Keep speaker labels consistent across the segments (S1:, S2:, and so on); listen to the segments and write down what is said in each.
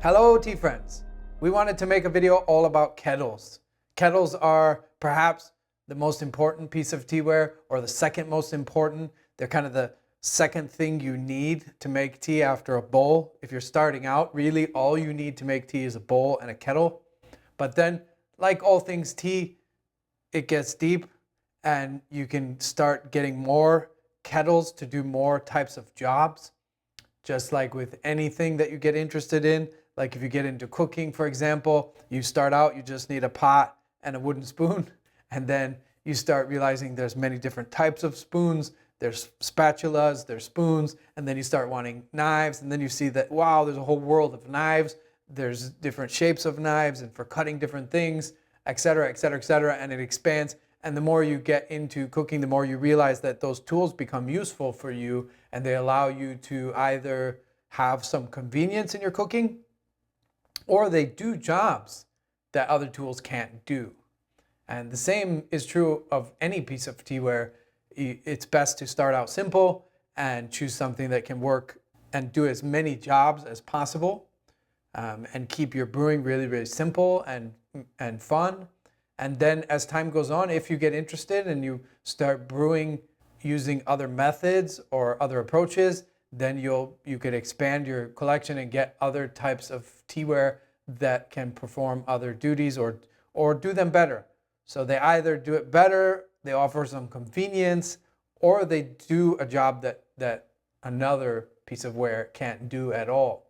S1: Hello tea friends. We wanted to make a video all about kettles. Kettles are perhaps the most important piece of teaware, or the second most important. They're kind of the second thing you need to make tea after a bowl. If you're starting out, really all you need to make tea is a bowl and a kettle. But then, like all things tea, it gets deep and you can start getting more kettles to do more types of jobs. Just like with anything that you get interested in, like if you get into cooking, for example, you start out, you just need a pot and a wooden spoon. And then you start realizing there's many different types of spoons. There's spatulas, there's spoons, and then you start wanting knives. And then you see that, wow, there's a whole world of knives. There's different shapes of knives and for cutting different things, etc., etc., etc. And it expands. And the more you get into cooking, the more you realize that those tools become useful for you, and they allow you to either have some convenience in your cooking, or they do jobs that other tools can't do. And the same is true of any piece of teaware. It's best to start out simple and choose something that can work and do as many jobs as possible, and keep your brewing really, really simple and fun. And then as time goes on, if you get interested and you start brewing using other methods or other approaches, then you could expand your collection and get other types of teaware that can perform other duties or do them better. So they either do it better, they offer some convenience, or they do a job that another piece of ware can't do at all.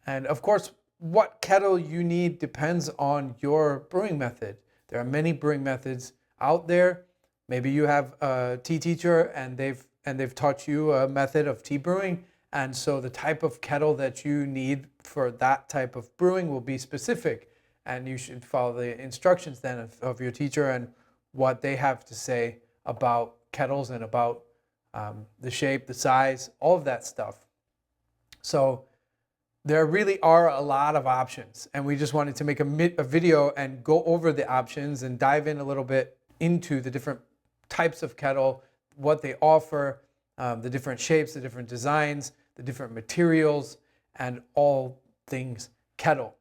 S1: And of course, what kettle you need depends on your brewing method. There are many brewing methods out there. Maybe you have a tea teacher and they've taught you a method of tea brewing, and so the type of kettle that you need for that type of brewing will be specific, and you should follow the instructions then of your teacher and what they have to say about kettles and about the shape, the size, all of that stuff. So there really are a lot of options, and we just wanted to make a video and go over the options and dive in a little bit into the different types of kettle, what they offer, the different shapes, the different designs, the different materials, and all things kettle.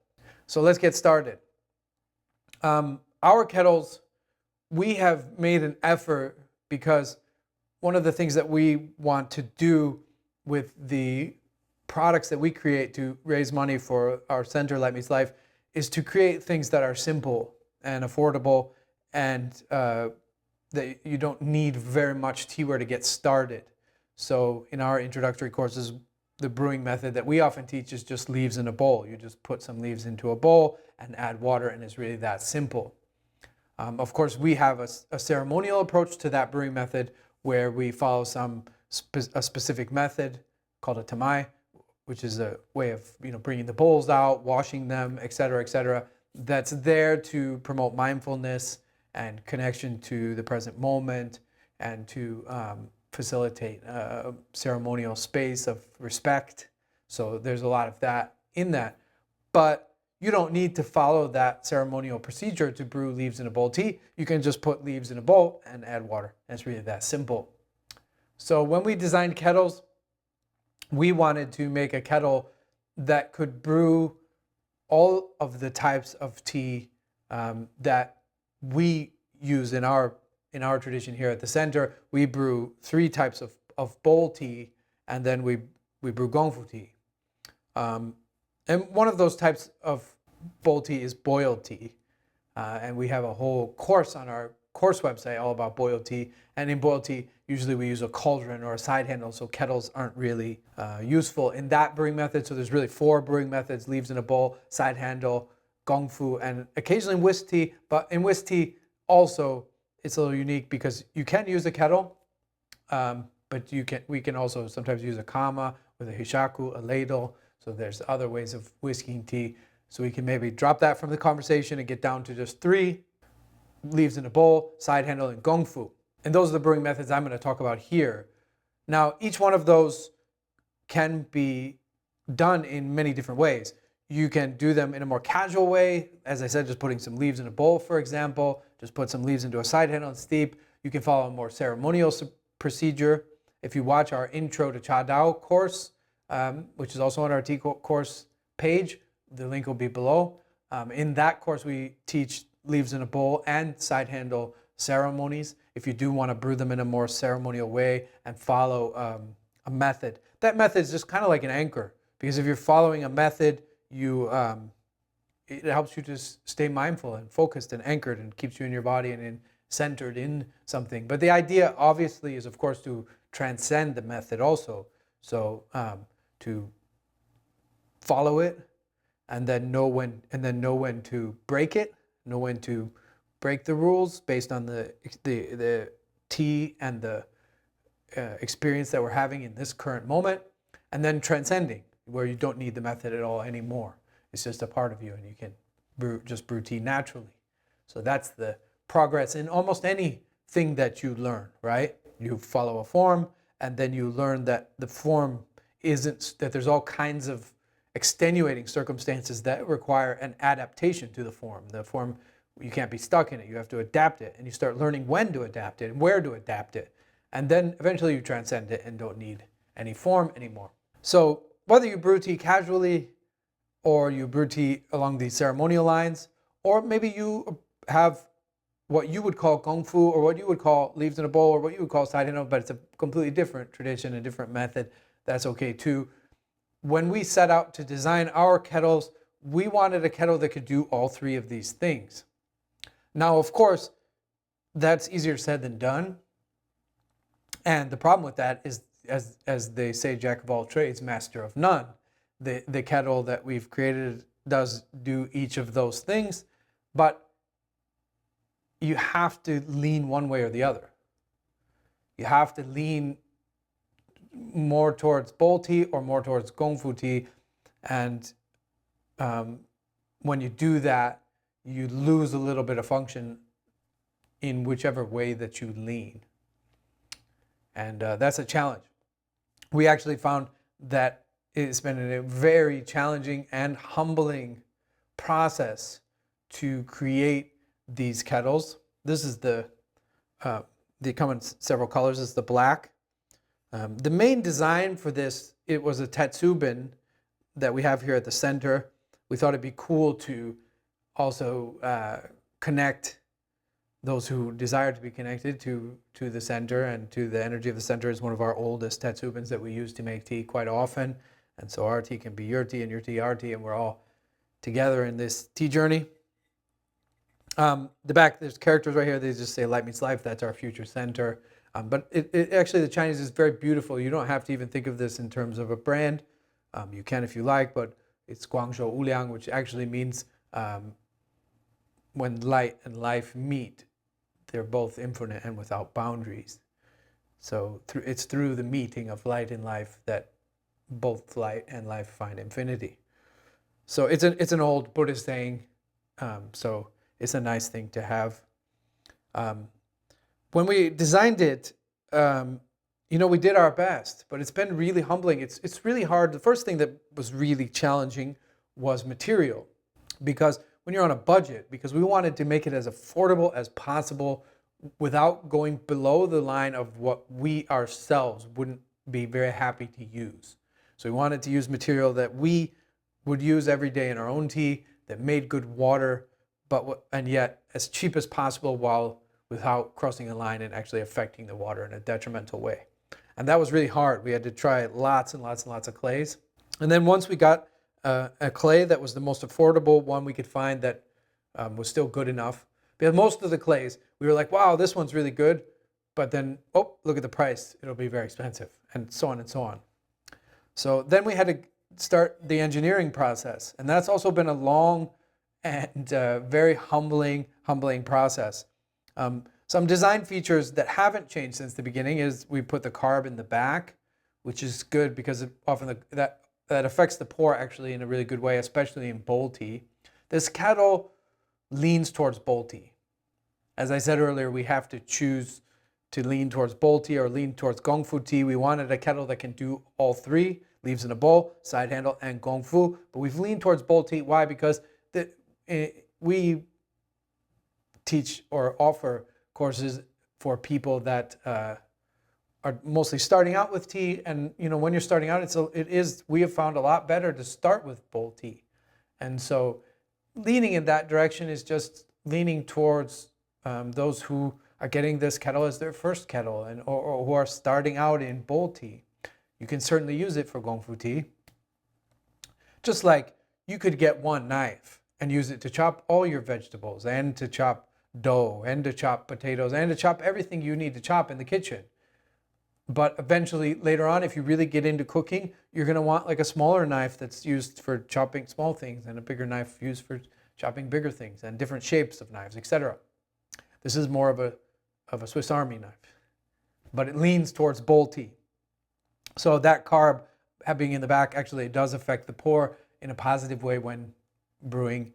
S1: So let's get started. Our kettles, we have made an effort, because one of the things that we want to do with the products that we create to raise money for our center, Light Meets Life, is to create things that are simple and affordable, and that you don't need very much teaware to get started. So in our introductory courses, the brewing method that we often teach is just leaves in a bowl. You just put some leaves into a bowl and add water, and it's really that simple. Of course, we have a ceremonial approach to that brewing method, where we follow a specific method called a tamai, which is a way of bringing the bowls out, washing them, etc., etc. That's there to promote mindfulness and connection to the present moment, and to facilitate a ceremonial space of respect. So there's a lot of that in that. But you don't need to follow that ceremonial procedure to brew leaves in a bowl tea. You can just put leaves in a bowl and add water. And it's really that simple. So when we designed kettles, we wanted to make a kettle that could brew all of the types of tea that we use in our tradition here at the center. We brew 3 types of bowl tea, and then we brew gongfu tea. And one of those types of bowl tea is boiled tea. And we have a whole course on our course website all about boiled tea. And in boiled tea, usually we use a cauldron or a side handle, so kettles aren't really useful in that brewing method. So there's really 4 brewing methods: leaves in a bowl, side handle, gongfu, and occasionally whisk tea. But in whisk tea also, it's a little unique because you can use a kettle, but we can also sometimes use a kama with a hishaku, a ladle. So there's other ways of whisking tea. So we can maybe drop that from the conversation and get down to just 3: leaves in a bowl, side handle, and gongfu. And those are the brewing methods I'm going to talk about here. Now, each one of those can be done in many different ways. You can do them in a more casual way. As I said, just putting some leaves in a bowl, for example. Just put some leaves into a side handle and steep. You can follow a more ceremonial procedure. If you watch our Intro to Cha Dao course, which is also on our tea course page. The link will be below. In that course, we teach leaves in a bowl and side handle ceremonies. If you do want to brew them in a more ceremonial way and follow a method, that method is just kind of like an anchor, because if you're following a method, it helps you to stay mindful and focused and anchored, and keeps you in your body and centered in something. But the idea, obviously, is of course to transcend the method also. So to follow it, and then know when to break it, know when to break the rules based on the tea and the experience that we're having in this current moment, and then transcending, where you don't need the method at all anymore. It's just a part of you, and you can brew tea naturally. So that's the progress in almost anything that you learn, right? You follow a form, and then you learn that the form isn't, that there's all kinds of extenuating circumstances that require an adaptation to the form. The form, you can't be stuck in it. You have to adapt it, and you start learning when to adapt it and where to adapt it. And then eventually you transcend it and don't need any form anymore. So whether you brew tea casually, or you brew tea along the ceremonial lines, or maybe you have what you would call gongfu, or what you would call leaves in a bowl, or what you would call side handle, but it's a completely different tradition, a different method, that's okay too. When we set out to design our kettles, we wanted a kettle that could do all three of these things. Now, of course, that's easier said than done. And the problem with that is, as they say, jack of all trades, master of none. The kettle that we've created does do each of those things, but you have to lean one way or the other. You have to lean more towards bowl tea or more towards gongfu tea, and when you do that, you lose a little bit of function in whichever way that you lean, and that's a challenge. We actually found that it's been a very challenging and humbling process to create these kettles. This is they come in several colors. It's the black. The main design for this, it was a tetsubin that we have here at the center. We thought it'd be cool to also connect those who desire to be connected to the center and to the energy of the center. Is one of our oldest tetsubins that we use to make tea quite often. And so our tea can be your tea and your tea our tea, and we're all together in this tea journey. The back, there's characters right here. They just say light means life. That's our future center. But it actually, the Chinese is very beautiful. You don't have to even think of this in terms of a brand. You can if you like, but it's Guangzhou Wuliang, which actually means when light and life meet, they're both infinite and without boundaries. So it's through the meeting of light and life that both light and life find infinity. So it's an old Buddhist saying. So it's a nice thing to have. When we designed it, we did our best, but it's been really humbling. It's really hard. The first thing that was really challenging was material, because when you're on a budget, because we wanted to make it as affordable as possible without going below the line of what we ourselves wouldn't be very happy to use. So we wanted to use material that we would use every day in our own tea, that made good water, and yet as cheap as possible, without crossing a line and actually affecting the water in a detrimental way. And that was really hard. We had to try lots and lots and lots of clays. And then once we got a clay that was the most affordable one we could find, that was still good enough. Because most of the clays, we were like, wow, this one's really good. But then, oh, look at the price. It'll be very expensive, and so on and so on. So then we had to start the engineering process. And that's also been a long and very humbling process. Some design features that haven't changed since the beginning is we put the carb in the back, which is good because often that affects the pour actually in a really good way, especially in bowl tea. This kettle leans towards bowl tea. As I said earlier, we have to choose to lean towards bowl tea or lean towards gongfu tea. We wanted a kettle that can do all three: leaves in a bowl, side handle, and gongfu. But we've leaned towards bowl tea. Why? Because we teach or offer courses for people that are mostly starting out with tea. And when you're starting out, we have found a lot better to start with bowl tea. And so leaning in that direction is just leaning towards those who are getting this kettle as their first kettle, or who are starting out in bowl tea. You can certainly use it for gongfu tea. Just like you could get one knife and use it to chop all your vegetables, and to chop dough, and to chop potatoes, and to chop everything you need to chop in the kitchen. But eventually, later on, if you really get into cooking, you're going to want like a smaller knife that's used for chopping small things, and a bigger knife used for chopping bigger things, and different shapes of knives, etc. This is more of a Swiss Army knife, but it leans towards bowl tea. So that carb being in the back, actually it does affect the pour in a positive way when brewing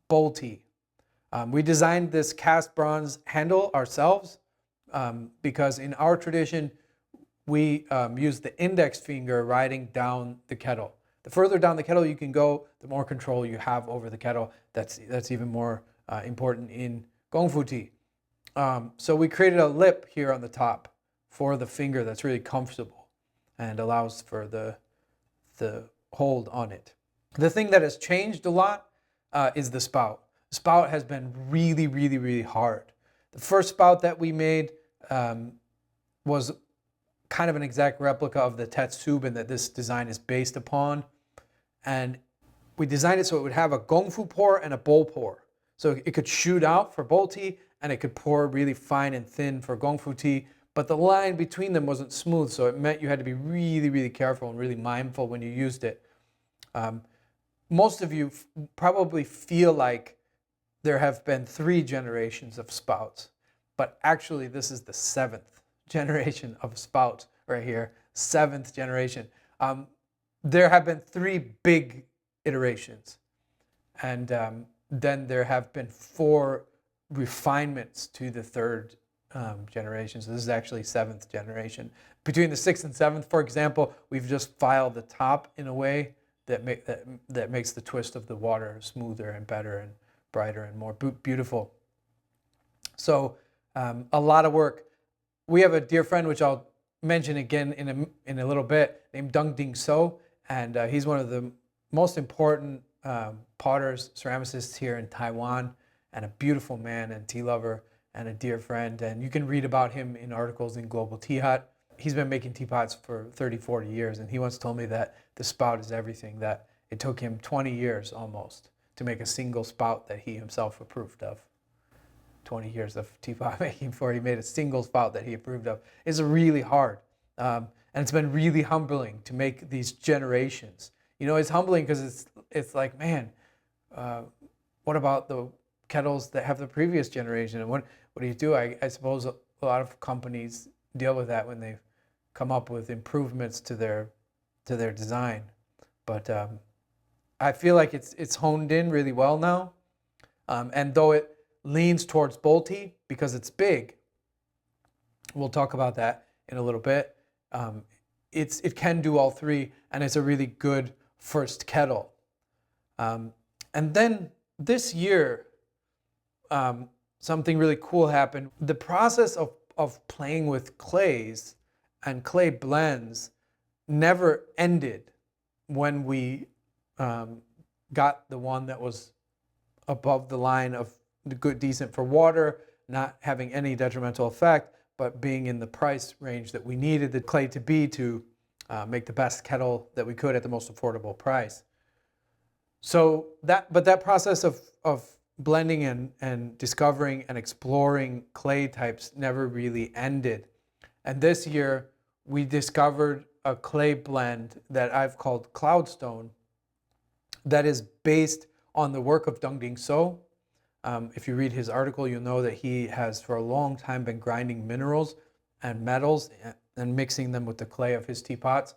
S1: bowl tea. We designed this cast bronze handle ourselves because in our tradition, we use the index finger riding down the kettle. The further down the kettle you can go, the more control you have over the kettle. That's even more important in gongfu tea. So we created a lip here on the top for the finger that's really comfortable and allows for the hold on it. The thing that has changed a lot is the spout. The spout has been really, really, really hard. The first spout that we made was kind of an exact replica of the Tetsubin that this design is based upon. And we designed it so it would have a gongfu pour and a bowl pour. So it could shoot out for bowl tea, and it could pour really fine and thin for gongfu tea. But the line between them wasn't smooth, so it meant you had to be really, really careful and really mindful when you used it. Most of you probably feel like there have been 3 generations of spouts, but actually this is the 7th generation of spouts right here, 7th generation. There have been 3 big iterations, and then there have been 4 refinements to the 3rd generation. So this is actually 7th generation. Between the 6th and 7th, for example, we've just filed the top in a way that makes the twist of the water smoother and better and brighter and more beautiful. So a lot of work. We have a dear friend, which I'll mention again in a little bit, named Deng Ding So, and he's one of the most important potters, ceramicists here in Taiwan, and a beautiful man and tea lover and a dear friend. And you can read about him in articles in Global Tea Hut. He's been making teapots for 30, 40 years, and he once told me that the spout is everything, that it took him 20 years almost to make a single spout that he himself approved of. 20 years of teapot making before he made a single spout that he approved of. It's really hard. And it's been really humbling to make these generations. It's humbling because it's like, man, what about the kettles that have the previous generation? And what do you do? I suppose a lot of companies deal with that when they come up with improvements to their design. But I feel like it's honed in really well now. And though it leans towards bowl tea because it's big, we'll talk about that in a little bit. It can do all 3, and it's a really good first kettle. And then this year, something really cool happened. The process of playing with clays and clay blends never ended when we got the one that was above the line of good, decent for water, not having any detrimental effect, but being in the price range that we needed the clay to be to make the best kettle that we could at the most affordable price. So that process of blending and discovering and exploring clay types never really ended. And this year we discovered a clay blend that I've called Cloudstone that is based on the work of Deng Ding So. If you read his article, you'll know that he has for a long time been grinding minerals and metals and mixing them with the clay of his teapots.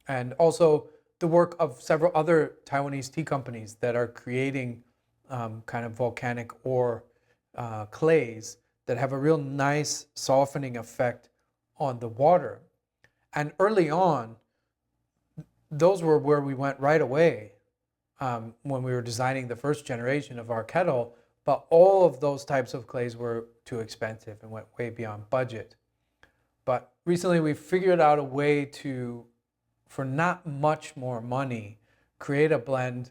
S1: And also the work of several other Taiwanese tea companies that are creating kind of volcanic ore clays that have a real nice softening effect on the water. And early on, those were where we went right away. When we were designing the first generation of our kettle, but all of those types of clays were too expensive and went way beyond budget. But recently we figured out a way to, for not much more money, create a blend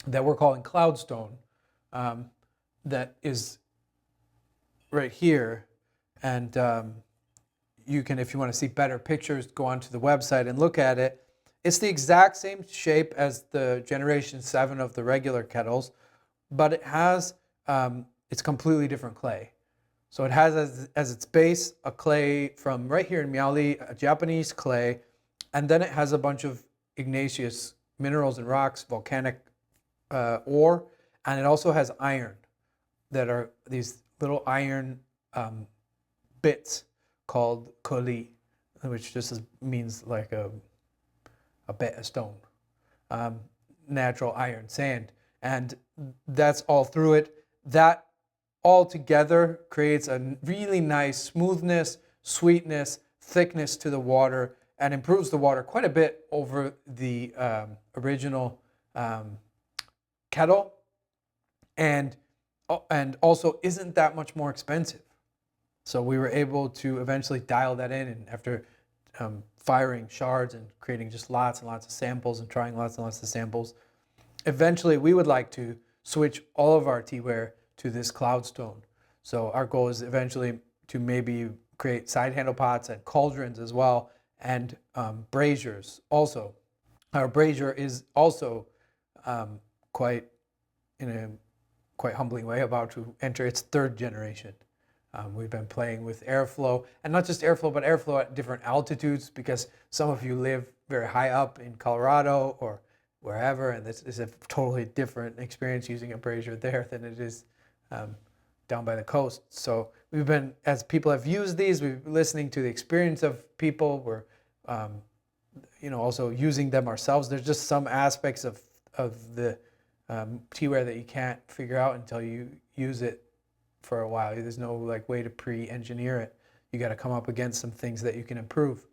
S1: that we're calling Cloudstone, that is right here. And you can, if you want to see better pictures, go onto the website and look at it. It's the exact same shape as the Generation 7 of the regular kettles, but it has, it's completely different clay. So it has as its base a clay from right here in Miaoli, a Japanese clay, and then it has a bunch of igneous minerals and rocks, volcanic ore, and it also has iron that are these little iron bits called koli, which just means like a stone, natural iron sand, and that's all through it. That all together creates a really nice smoothness, sweetness, thickness to the water, and improves the water quite a bit over the original kettle, and also isn't that much more expensive. So we were able to eventually dial that in, and after firing shards and creating just lots and lots of samples and trying lots and lots of samples, eventually we would like to switch all of our teaware to this Cloudstone. So our goal is eventually to maybe create side handle pots and cauldrons as well, and braziers also. Our brazier is also quite, in a quite humbling way, about to enter its third generation. We've been playing with airflow, and not just airflow, but airflow at different altitudes, because some of you live very high up in Colorado or wherever, and this is a totally different experience using a brazier there than it is down by the coast. So we've been, as people have used these, we've been listening to the experience of people. We're also using them ourselves. There's just some aspects of the teaware that you can't figure out until you use it for a while. There's no like way to pre-engineer it. You got to come up against some things that you can improve.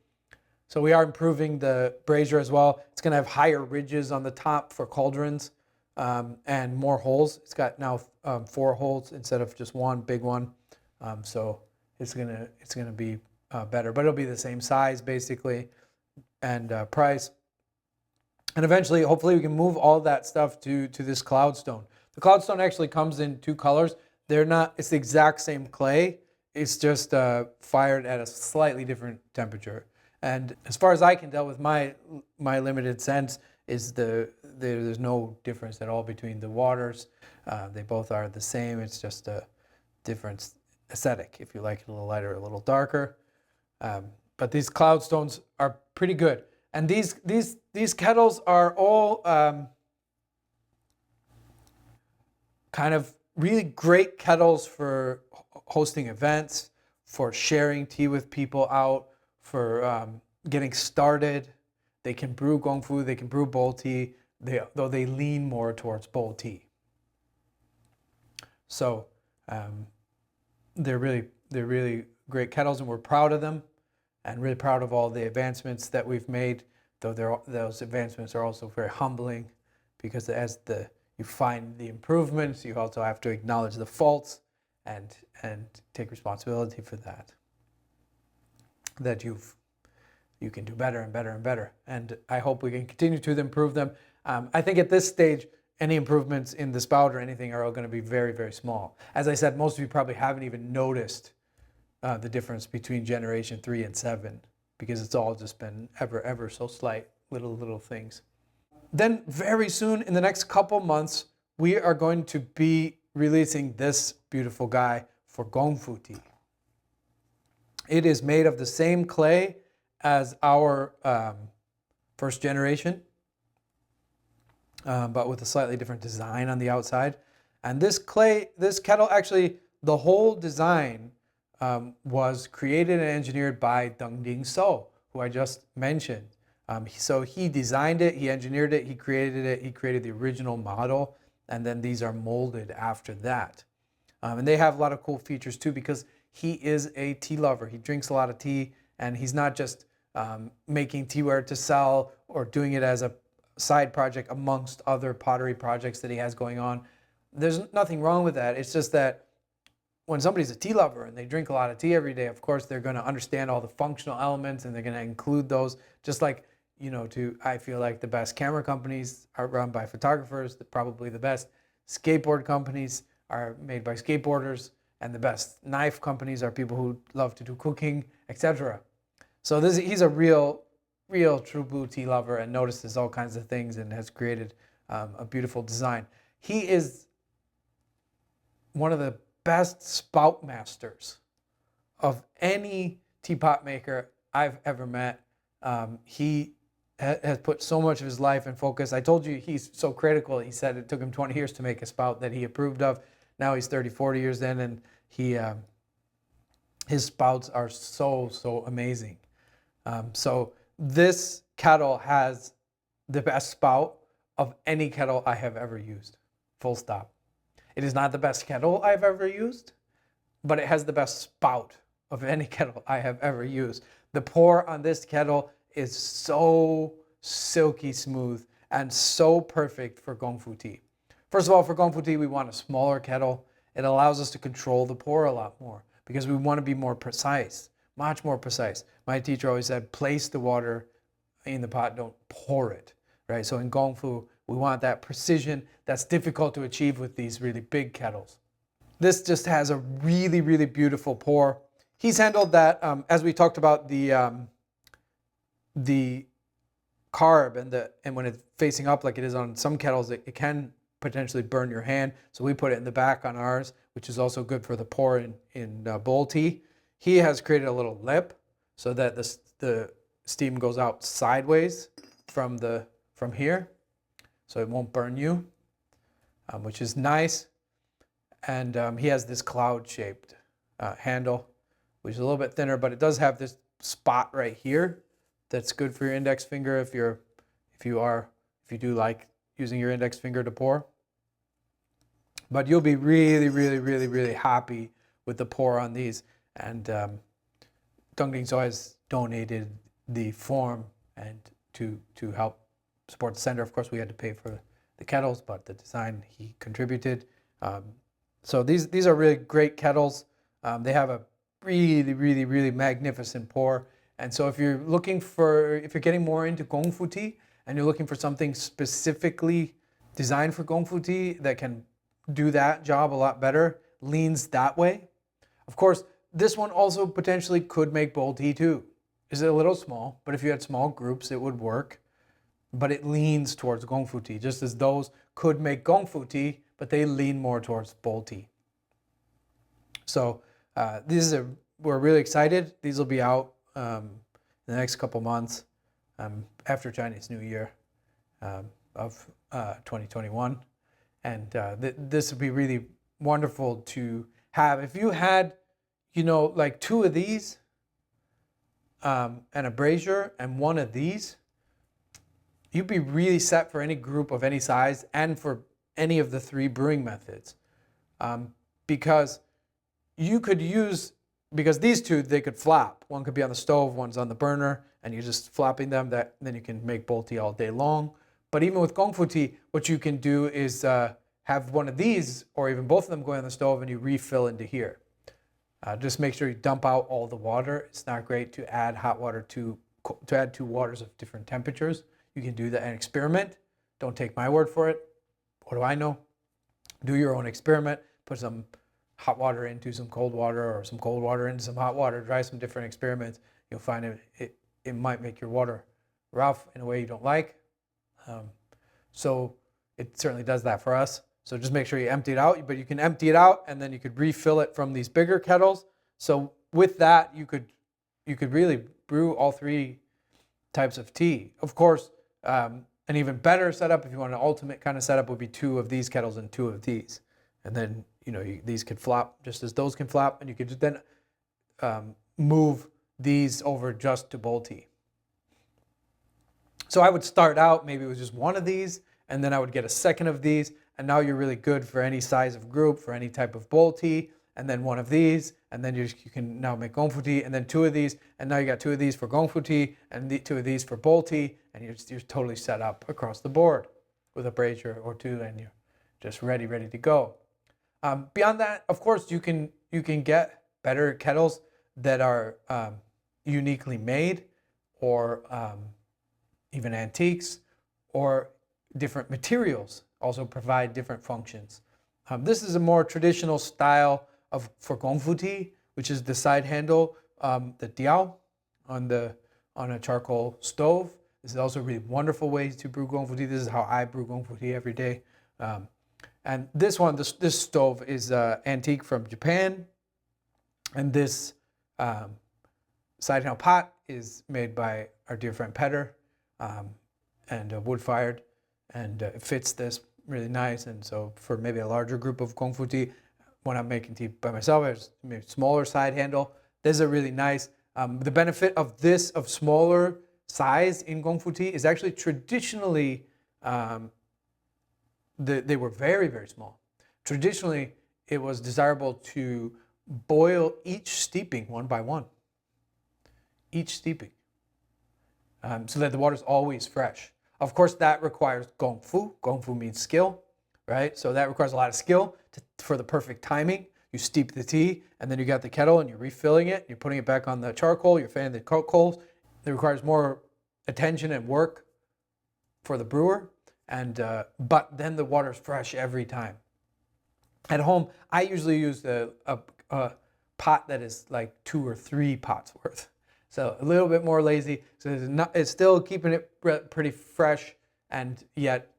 S1: So we are improving the brazier as well. It's going to have higher ridges on the top for cauldrons, and more holes. It's got now 4 holes instead of just one big one. So it's gonna be better, but it'll be the same size basically, and price. And eventually, hopefully, we can move all that stuff to this Cloudstone. The Cloudstone actually comes in 2 colors. They're not, it's the exact same clay. It's just fired at a slightly different temperature. And as far as I can tell with my limited sense, is there's no difference at all between the waters. They both are the same. It's just a different aesthetic, if you like it a little lighter, a little darker. But these Cloudstones are pretty good. And these kettles are all kind of really great kettles for hosting events, for sharing tea with people out, for getting started. They can brew gongfu, they can brew bowl tea, though they lean more towards bowl tea. So they're really great kettles, and we're proud of them, and really proud of all the advancements that we've made. Though those advancements are also very humbling, because as you find the improvements, you also have to acknowledge the faults and take responsibility for that. That you can do better and better and better. And I hope we can continue to improve them. I think at this stage, any improvements in the spout or anything are all going to be very, very small. As I said, most of you probably haven't even noticed the difference between Generation 3 and 7, because it's all just been ever so slight little things. Then very soon, in the next couple months, we are going to be releasing this beautiful guy for gongfu tea. It is made of the same clay as our first generation, but with a slightly different design on the outside. And this kettle, actually, the whole design was created and engineered by Deng So, who I just mentioned. So he designed it, he engineered it, he created the original model, and then these are molded after that. And they have a lot of cool features too, because he is a tea lover. He drinks a lot of tea, and he's not just making teaware to sell or doing it as a side project amongst other pottery projects that he has going on. There's nothing wrong with that. It's just that when somebody's a tea lover and they drink a lot of tea every day, of course, they're going to understand all the functional elements and they're going to include those. Just like, I feel like the best camera companies are run by photographers, probably the best skateboard companies are made by skateboarders, and the best knife companies are people who love to do cooking, etc. So he's a real true blue tea lover and notices all kinds of things and has created a beautiful design. He is one of the best spout masters of any teapot maker I've ever met. He has put so much of his life and focus. I told you he's so critical. He said it took him 20 years to make a spout that he approved of. Now he's 30, 40 years in, and his spouts are so amazing. So this kettle has the best spout of any kettle I have ever used. Full stop. It is not the best kettle I've ever used, but it has the best spout of any kettle I have ever used. The pour on this kettle is so silky smooth and so perfect for gongfu tea. First of all, for gongfu tea, we want a smaller kettle. It allows us to control the pour a lot more because we want to be more precise, much more precise. My teacher always said, place the water in the pot, don't pour it, right? So in gongfu, we want that precision that's difficult to achieve with these really big kettles. This just has a really beautiful pour. He's handled that, as we talked about the carb and when it's facing up like it is on some kettles, it can potentially burn your hand. So we put it in the back on ours, which is also good for the pour in bowl tea. He has created a little lip so that the steam goes out sideways from here, so it won't burn you, which is nice. And he has this cloud-shaped handle, which is a little bit thinner, but it does have this spot right here that's good for your index finger if you do like using your index finger to pour. But you'll be really happy with the pour on these. And Dongdingso has donated the form and to help support the center. Of course, we had to pay for the kettles, but the design he contributed. So these are really great kettles. They have a really magnificent pour. And so if you're getting more into gongfu tea and you're looking for something specifically designed for gongfu tea that can do that job a lot better, leans that way. Of course, this one also potentially could make bowl tea too. Is it a little small? But if you had small groups, it would work. But it leans towards gongfu tea, just as those could make gongfu tea, but they lean more towards bowl tea. So we're really excited. These will be out in the next couple months after Chinese New Year of 2021. And this would be really wonderful to have. If you had, like 2 of these and a brazier and 1 of these, you'd be really set for any group of any size and for any of the 3 brewing methods. Because these 2, they could flap. One could be on the stove, one's on the burner, and you're just flapping them. Then you can make bowl tea all day long. But even with gongfu tea, what you can do is have one of these, or even both of them going on the stove, and you refill into here. Just make sure you dump out all the water. It's not great to add hot water to add 2 waters of different temperatures. You can do that and experiment. Don't take my word for it. What do I know? Do your own experiment. Put some hot water into some cold water, or some cold water into some hot water. Try some different experiments. You'll find it might make your water rough in a way you don't like. So it certainly does that for us. So just make sure you empty it out, but you can empty it out and then you could refill it from these bigger kettles. So with that, you could really brew all 3 types of tea. Of course, an even better setup, if you want an ultimate kind of setup, would be 2 of these kettles and 2 of these. And then, these could flap just as those can flap, and you could then move these over just to bowl tea. So I would start out maybe with just 1 of these, and then I would get a second of these, and now you're really good for any size of group, for any type of bowl tea, and then 1 of these, and then you can now make gongfu tea, and then 2 of these, and now you got 2 of these for gongfu tea, and 2 of these for bowl tea, and you're totally set up across the board with a brazier or 2, and you're just ready to go. Beyond that, of course, you can you can get better kettles that are uniquely made, or even antiques, or different materials also provide different functions. This is a more traditional style for gongfu tea, which is the side handle, the tiao, on a charcoal stove. This is also a really wonderful way to brew gongfu tea. This is how I brew gongfu tea every day. And this one, this stove is antique from Japan. And this side handle pot is made by our dear friend Petter, and wood-fired, and it fits this really nice. And so for maybe a larger group of gongfu tea, when I'm making tea by myself, it's maybe smaller side handle. This is a really nice. The benefit of this, of smaller size in gongfu tea, is actually traditionally they were very, very small. Traditionally, it was desirable to boil each steeping one by one. Each steeping. So that the water is always fresh. Of course, that requires gongfu. Gongfu means skill, right? So that requires a lot of skill for the perfect timing. You steep the tea, and then you got the kettle, and you're refilling it. You're putting it back on the charcoal. You're fanning the coals. It requires more attention and work for the brewer, and but then the water's fresh every time. At home, I usually use a pot that is like 2 or 3 pots worth. So a little bit more lazy. So it's still keeping it pretty fresh, and yet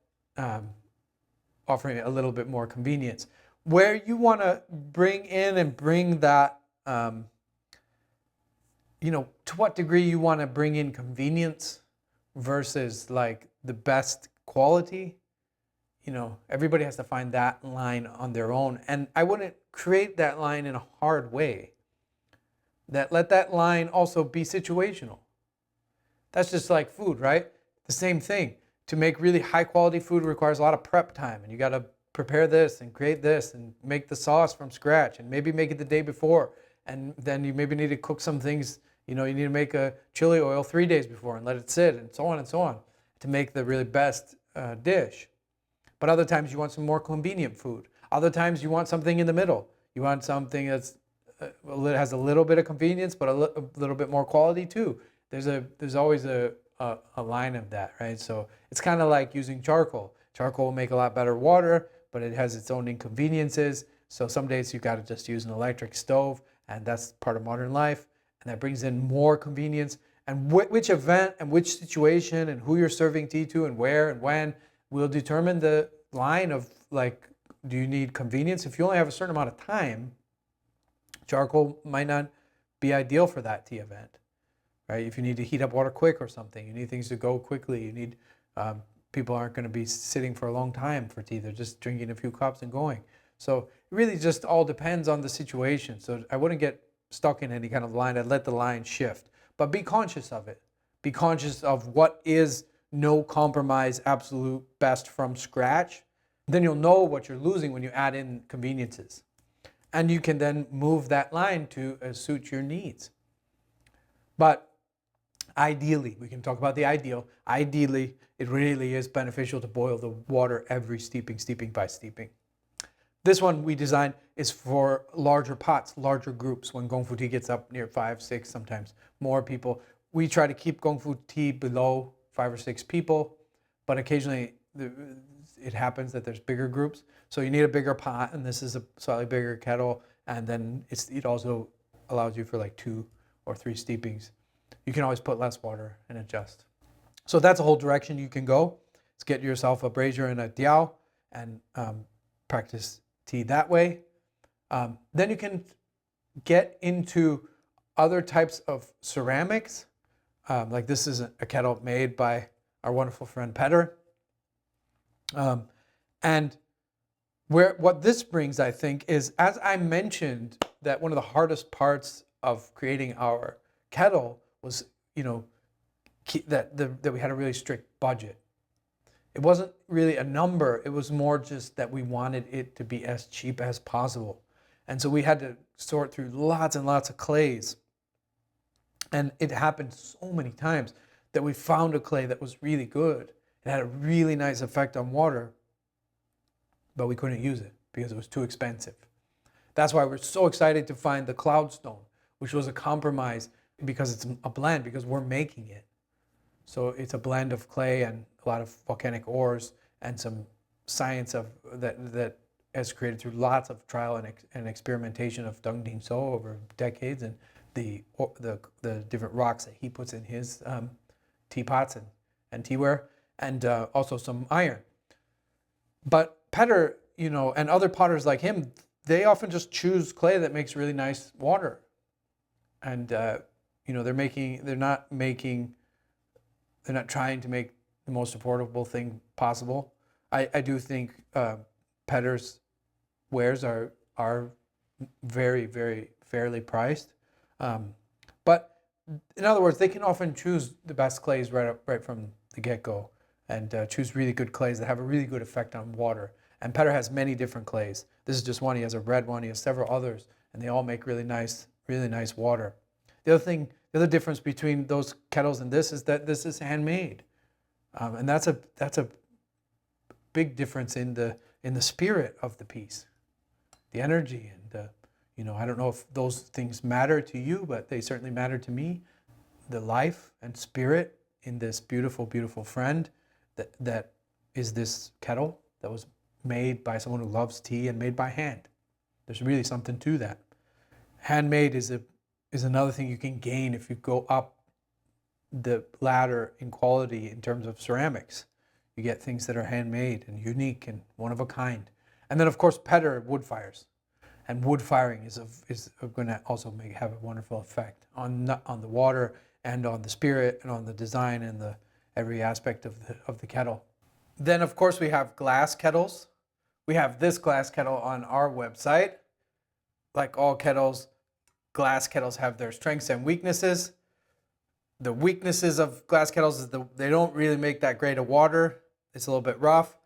S1: offering a little bit more convenience. Where you want to bring in and bring that, to what degree you want to bring in convenience versus like the best quality. Everybody has to find that line on their own. And I wouldn't create that line in a hard way. Let that line also be situational. That's just like food, right? The same thing. To make really high quality food requires a lot of prep time, and you got to prepare this and create this and make the sauce from scratch, and maybe make it the day before, and then you maybe need to cook some things. You need to make a chili oil 3 days before and let it sit, and so on to make the really best dish. But other times you want some more convenient food. Other times you want something in the middle. You want something that's has a little bit of convenience, but a little bit more quality too. There's always a line of that, right? So it's kind of like using charcoal. Charcoal will make a lot better water, but it has its own inconveniences. So some days you got to just use an electric stove, and that's part of modern life, and that brings in more convenience. And which event and which situation and who you're serving tea to and where and when will determine the line of, like, do you need convenience? If you only have a certain amount of time, charcoal might not be ideal for that tea event, right? If you need to heat up water quick or something, you need things to go quickly. You need people aren't going to be sitting for a long time for tea. They're just drinking a few cups and going. So it really just all depends on the situation. So I wouldn't get stuck in any kind of line. I'd let the line shift, but be conscious of it. Be conscious of what is no compromise, absolute best from scratch. Then you'll know what you're losing when you add in conveniences. And you can then move that line to suit your needs. But ideally, we can talk about the ideal. Ideally, it really is beneficial to boil the water every steeping by steeping. This one we designed is for larger pots, larger groups. When gongfu tea gets up near 5, 6, sometimes more people, we try to keep gongfu tea below 5 or 6 people, but occasionally it happens that there's bigger groups. So you need a bigger pot, and this is a slightly bigger kettle, and then it also allows you for like 2 or 3 steepings. You can always put less water and adjust. So that's a whole direction you can go. Is get yourself a brazier and a tiao and practice tea that way. Then you can get into other types of ceramics. Like this is a kettle made by our wonderful friend Petter. And what this brings, I think, is, as I mentioned, that one of the hardest parts of creating our kettle was, that we had a really strict budget. It wasn't really a number. It was more just that we wanted it to be as cheap as possible. And so we had to sort through lots and lots of clays. And it happened so many times that we found a clay that was really good. It had a really nice effect on water, but we couldn't use it because it was too expensive. That's why we're so excited to find the cloudstone, which was a compromise because it's a blend, because we're making it. So it's a blend of clay and a lot of volcanic ores and some science of that has created through lots of trial and experimentation of Deng Ding So over decades, and the different rocks that he puts in his teapots and teaware, and also some iron. But Petter, and other potters like him, they often just choose clay that makes really nice water, and they're not trying to make the most affordable thing possible. I do think Petter's wares are very, very fairly priced, but in other words, they can often choose the best clays right from the get-go, and choose really good clays that have a really good effect on water. And Petter has many different clays. This is just one. He has a red one. He has several others, and they all make really nice water. The other difference between those kettles and this is that this is handmade, and that's a big difference in the spirit of the piece, the energy, and I don't know if those things matter to you, but they certainly matter to me. The life and spirit in this beautiful, beautiful friend that is this kettle that was made by someone who loves tea and made by hand. There's really something to that. Handmade is another thing you can gain if you go up the ladder in quality in terms of ceramics. You get things that are handmade and unique and one of a kind. And then of course Petter wood fires. And wood firing is going to also have a wonderful effect on the water and on the spirit and on the design and every aspect of the kettle. Then of course we have glass kettles. We have this glass kettle on our website. Like all kettles, glass kettles have their strengths and weaknesses. The weaknesses of glass kettles is they don't really make that great of water. It's a little bit rough.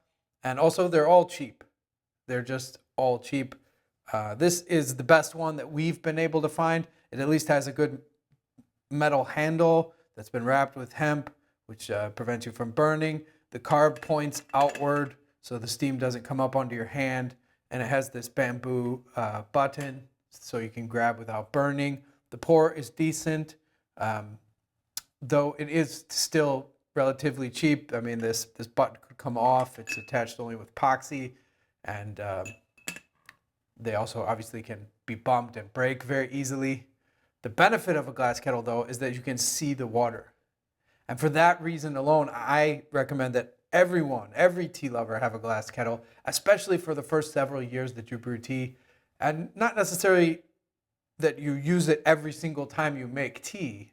S1: And also they're all cheap. They're just all cheap. This is the best one that we've been able to find. It at least has a good metal handle that's been wrapped with hemp, which prevents you from burning. The carb points outward so the steam doesn't come up onto your hand. And it has this bamboo button so you can grab without burning. The pour is decent, though it is still relatively cheap. I mean, this button could come off. It's attached only with epoxy, and they also obviously can be bumped and break very easily. The benefit of a glass kettle, though, is that you can see the water. And for that reason alone, I recommend that every tea lover have a glass kettle, especially for the first several years that you brew tea. And not necessarily that you use it every single time you make tea,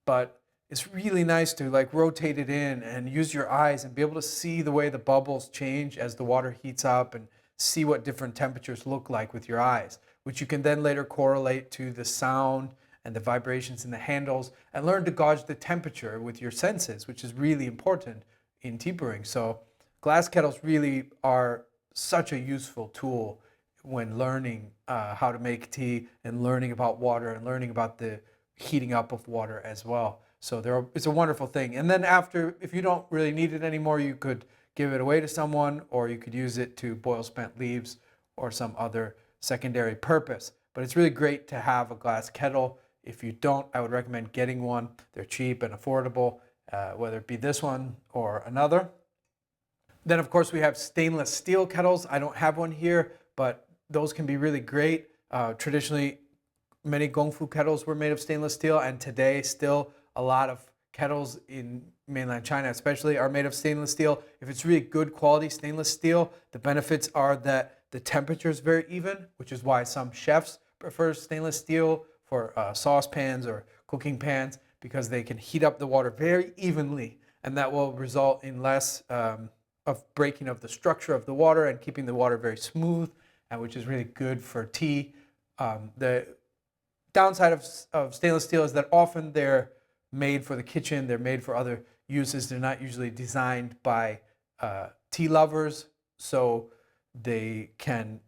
S1: but it's really nice to rotate it in and use your eyes and be able to see the way the bubbles change as the water heats up, and see what different temperatures look like with your eyes, which you can then later correlate to the sound and the vibrations in the handles, and learn to gauge the temperature with your senses, which is really important in tea brewing. So glass kettles really are such a useful tool when learning how to make tea, and learning about water, and learning about the heating up of water as well. So it's a wonderful thing. And then after, if you don't really need it anymore, you could give it away to someone, or you could use it to boil spent leaves or some other secondary purpose. But it's really great to have a glass kettle. If you don't, I would recommend getting one. They're cheap and affordable, whether it be this one or another. Then of course we have stainless steel kettles. I don't have one here, but those can be really great. Traditionally, many gongfu kettles were made of stainless steel, and today still a lot of kettles in mainland China especially are made of stainless steel. If it's really good quality stainless steel, the benefits are that the temperature is very even, which is why some chefs prefer stainless steel for saucepans or cooking pans, because they can heat up the water very evenly, and that will result in less of breaking of the structure of the water and keeping the water very smooth, and which is really good for tea. The downside of stainless steel is that often they're made for the kitchen, they're made for other uses. They're not usually designed by tea lovers, so they can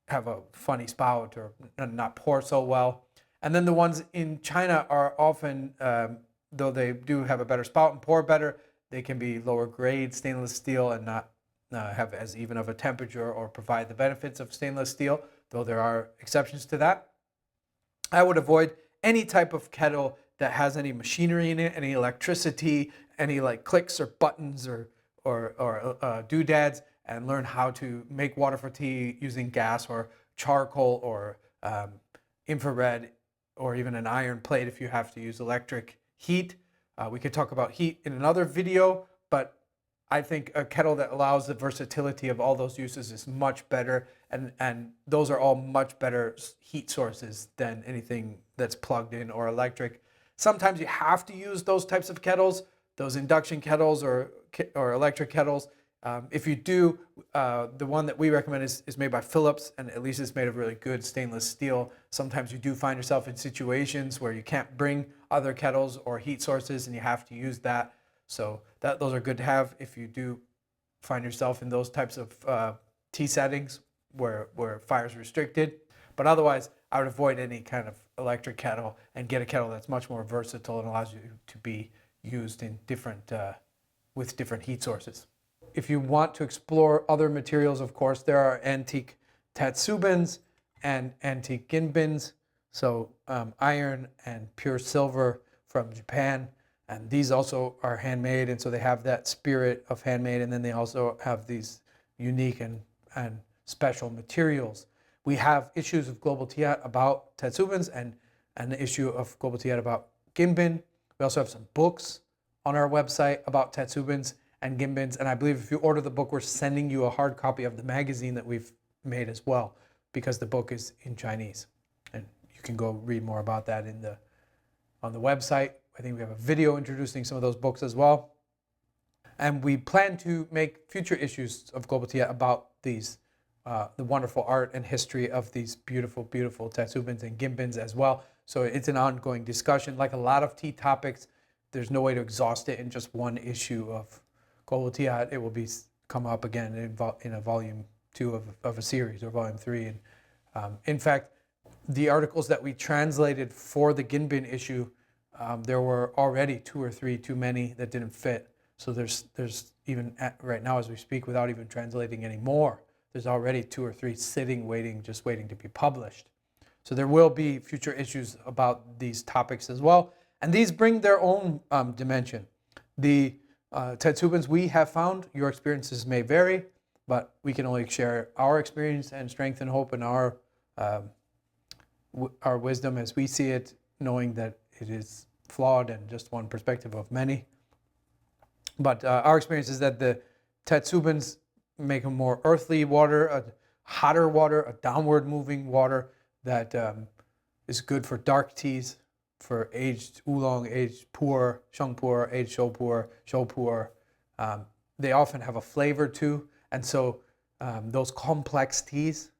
S1: have a funny spout or not pour so well. And then the ones in China are often, though they do have a better spout and pour better, they can be lower grade stainless steel and not have as even of a temperature or provide the benefits of stainless steel. though there are exceptions to that. I would avoid any type of kettle that has any machinery in it, any electricity, any like clicks or buttons or doodads, and learn how to make water for tea using gas or charcoal or infrared, or even an iron plate if you have to use electric heat. We could talk about heat in another video, but I think a kettle that allows the versatility of all those uses is much better, and those are all much better heat sources than anything that's plugged in or electric. Sometimes you have to use those types of kettles, those induction kettles or electric kettles. If you do, the one that we recommend is made by Philips, and at least it's made of really good stainless steel. Sometimes you do find yourself in situations where you can't bring other kettles or heat sources and you have to use that. So those are good to have if you do find yourself in those types of tea settings where fire is restricted. But otherwise, I would avoid any kind of electric kettle and get a kettle that's much more versatile and allows you to be used in different with different heat sources. If you want to explore other materials, of course, there are antique tatsubens and antique ginbins, so iron and pure silver from Japan. And these also are handmade, and so they have that spirit of handmade, and then they also have these unique and special materials. We have issues of Global Tea-Hut about tatsubens and an issue of Global Tea-Hut about ginbin. We also have some books on our website about tatsubens and ginbins, and I believe if you order the book, we're sending you a hard copy of the magazine that we've made as well, because the book is in Chinese, and you can go read more about that on the website. I think we have a video introducing some of those books as well, and we plan to make future issues of Global Tea about these the wonderful art and history of these beautiful, beautiful tatsubens and ginbins as well. So it's an ongoing discussion. Like a lot of tea topics, there's no way to exhaust it in just one issue of Global Tea-Hut. It will come up again in a volume 2 of a series, or volume 3. And in fact, the articles that we translated for the ginbin issue, there were already 2 or 3 too many that didn't fit. So there's even right now as we speak, without even translating any more, there's already 2 or 3 sitting, just waiting to be published. So there will be future issues about these topics as well. And these bring their own dimension. The tatsubens we have found, your experiences may vary, but we can only share our experience and strength and hope and our wisdom as we see it, knowing that it is flawed and just one perspective of many. But our experience is that the tatsubens make a more earthly water, a hotter water, a downward moving water that is good for dark teas, for aged oolong, aged puerh, shengpuerh, aged shoupuerh. They often have a flavor too, and so those complex teas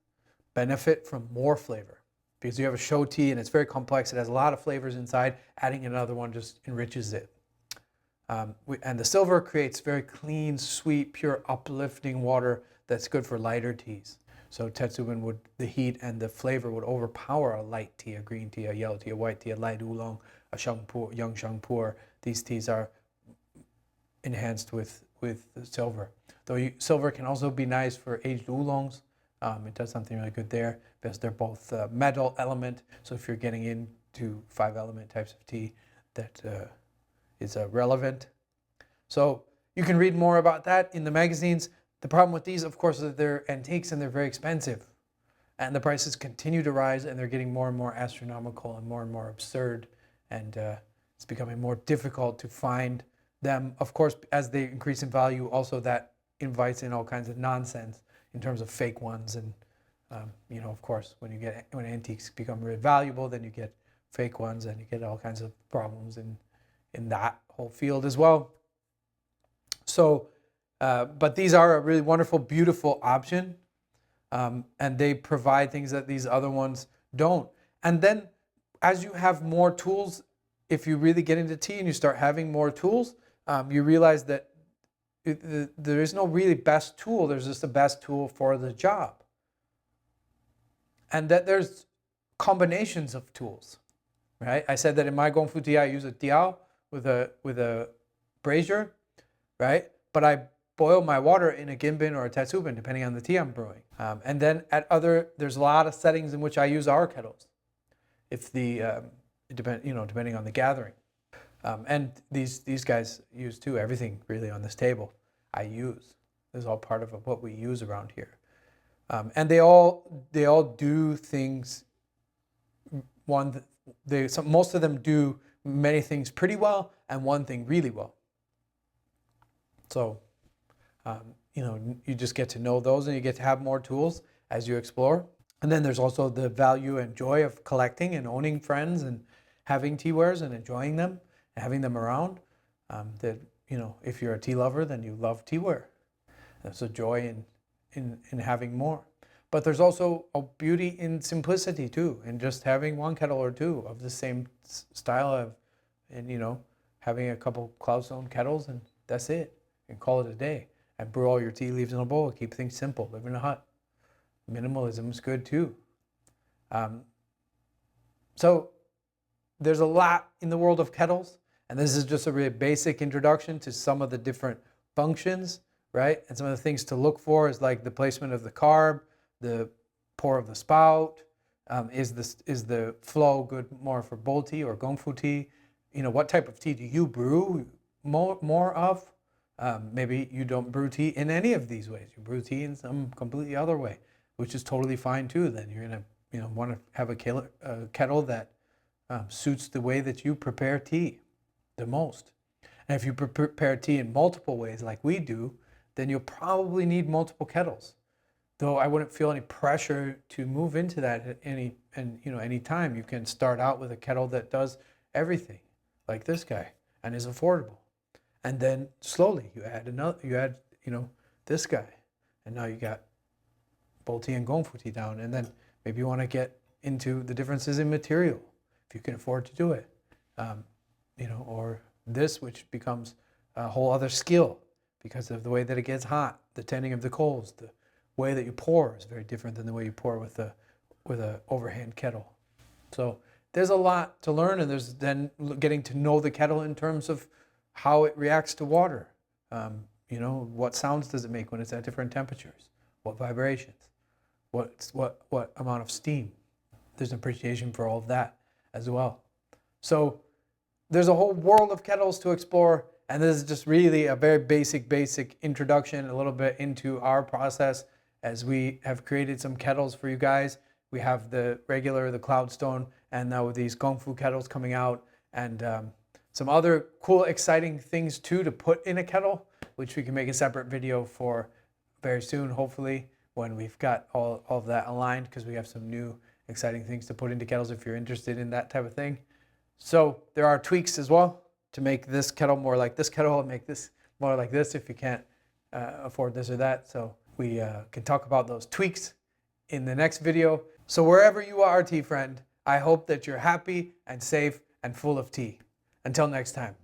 S1: benefit from more flavor, because you have a show tea and it's very complex. It has a lot of flavors inside. Adding another one just enriches it. And the silver creates very clean, sweet, pure, uplifting water that's good for lighter teas. So tatsuben the heat and the flavor would overpower a light tea, a green tea, a yellow tea, a white tea, a light oolong, a shengpuerh, young shengpuerh. These teas are enhanced with the silver. Though silver can also be nice for aged oolongs. It does something really good there, because they're both metal element. So if you're getting into 5-element types of tea, that is relevant. So you can read more about that in the magazines. The problem with these, of course, is that they're antiques and they're very expensive. And the prices continue to rise, and they're getting more and more astronomical and more absurd. And it's becoming more difficult to find them. Of course, as they increase in value, also that invites in all kinds of nonsense in terms of fake ones. And, of course, when antiques become really valuable, then you get fake ones, and you get all kinds of problems in that whole field as well. So, but these are a really wonderful, beautiful option, and they provide things that these other ones don't. And then as you have more tools, if you really get into tea and you start having more tools, you realize that there is no really best tool. There's just the best tool for the job. And that there's combinations of tools, right? I said that in my gongfu tea, I use a diao with a brazier, right? But I boil my water in a gimbin or a tetsubin, depending on the tea I'm brewing. And then there's a lot of settings in which I use our kettles, if depending on the gathering. And these guys use too. Everything really on this table I use. This is all part of what we use around here. And they all do things. Most of them do many things pretty well, and one thing really well. So, you just get to know those, and you get to have more tools as you explore. And then there's also the value and joy of collecting and owning friends and having teawares and enjoying them and having them around. If you're a tea lover, then you love teaware. There's a joy in having more. But there's also a beauty in simplicity too, and just having one kettle or two of the same style having a couple Cloudstone kettles, and that's it, and call it a day. And brew all your tea leaves in a bowl. Keep things simple. Live in a hut. Minimalism is good too. So there's a lot in the world of kettles, and this is just a really basic introduction to some of the different functions, right? And some of the things to look for is like the placement of the carb, the pour of the spout. Is the flow good more for bowl tea or gongfu tea? What type of tea do you brew more of? Maybe you don't brew tea in any of these ways. You brew tea in some completely other way, which is totally fine too. Then you're gonna want to have a kettle that suits the way that you prepare tea the most. And if you prepare tea in multiple ways like we do, then you'll probably need multiple kettles. Though I wouldn't feel any pressure to move into that at any time. You can start out with a kettle that does everything, like this guy, and is affordable. And then slowly you add this guy, and now you got bowl tea and gongfu tea down. And then maybe you want to get into the differences in material, if you can afford to do it, or this, which becomes a whole other skill because of the way that it gets hot, the tending of the coals, the way that you pour is very different than the way you pour with a overhand kettle. So there's a lot to learn, and there's then getting to know the kettle in terms of how it reacts to water. What sounds does it make when it's at different temperatures? What vibrations? What amount of steam? There's an appreciation for all of that as well. So there's a whole world of kettles to explore, and this is just really a very basic introduction, a little bit into our process as we have created some kettles for you guys. We have the Cloudstone, and now with these gongfu kettles coming out, and some other cool, exciting things too to put in a kettle, which we can make a separate video for very soon, hopefully, when we've got all of that aligned, because we have some new exciting things to put into kettles if you're interested in that type of thing. So there are tweaks as well to make this kettle more like this kettle, and make this more like this if you can't afford this or that. So we can talk about those tweaks in the next video. So wherever you are, tea friend, I hope that you're happy and safe and full of tea. Until next time.